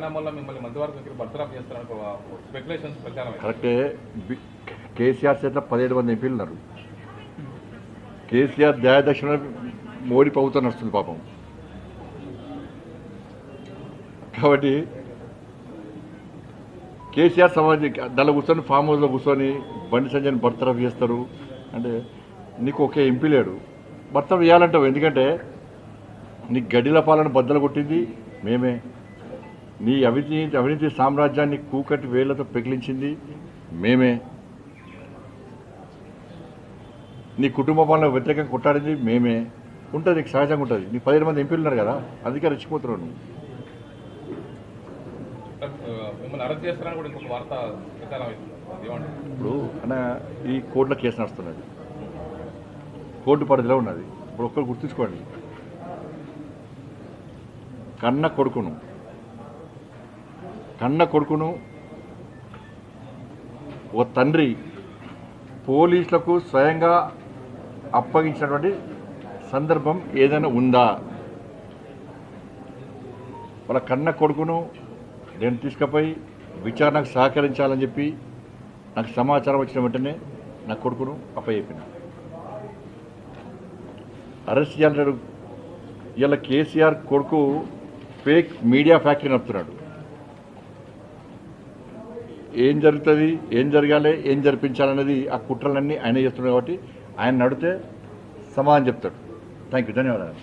మిమ్మల్ని మధ్యవర్గ బర్తరఫ్ చేస్తారని స్పెక్యులేషన్స్ ప్రచారం. కరెక్టే. కేసీఆర్ చేత 17 మంది ఎంపీలు ఉన్నారు. కేసీఆర్ దయాదక్షిణ మోడీ ప్రభుత్వం నడుస్తుంది పాపం. కాబట్టి కేసీఆర్ సమాజం దానిలో కూర్చొని ఫామ్ హౌస్లో కూర్చొని బండి సంజయ్ని బర్తరఫ్ చేస్తారు అంటే నీకు ఒకే ఎంపీ లేడు, బర్తరఫ్ చేయాలంటావు. ఎందుకంటే నీ గడిల పాలన బద్దలు కొట్టింది మేమే, నీ అవినీతి సామ్రాజ్యాన్ని కూకటి వేళ్లతో పెకిలించింది మేమే, నీ కుటుంబ పాలన వ్యతిరేకంగా కొట్టాడింది మేమే. ఉంటుంది, నీకు సహజంగా ఉంటుంది. నీకు 17 మంది ఎంపీలు ఉన్నారు కదా, అందుకే రెచ్చిపోతున్నావు నువ్వు. ఇప్పుడు అన్న ఈ కోర్టులో కేసు నడుస్తున్నది, కోర్టు పరిధిలో ఉన్నది. ఇప్పుడు ఒక్కరు గుర్తుంచుకోండి, కన్న కొడుకును ఒక తండ్రి పోలీసులకు స్వయంగా అప్పగించినటువంటి సందర్భం ఏదైనా ఉందా? వాళ్ళ కన్న కొడుకును నేను తీసుకుపోయి విచారణకు సహకరించాలని చెప్పి నాకు సమాచారం వచ్చిన వెంటనే నా కొడుకును అప్పచెప్పిన. అరెస్ట్ చేయాలంటాడు. ఇలా కేసీఆర్ కొడుకు ఫేక్ మీడియా ఫ్యాక్టరీ నడుపుతున్నాడు. ఏం జరుగుతుంది, ఏం జరగాలి, ఏం జరిపించాలనేది ఆ కుట్రలన్నీ ఆయన చేస్తున్నాడు. కాబట్టి ఆయన నడితే సమాధానం చెప్తాడు. థ్యాంక్ యూ, ధన్యవాదాలు.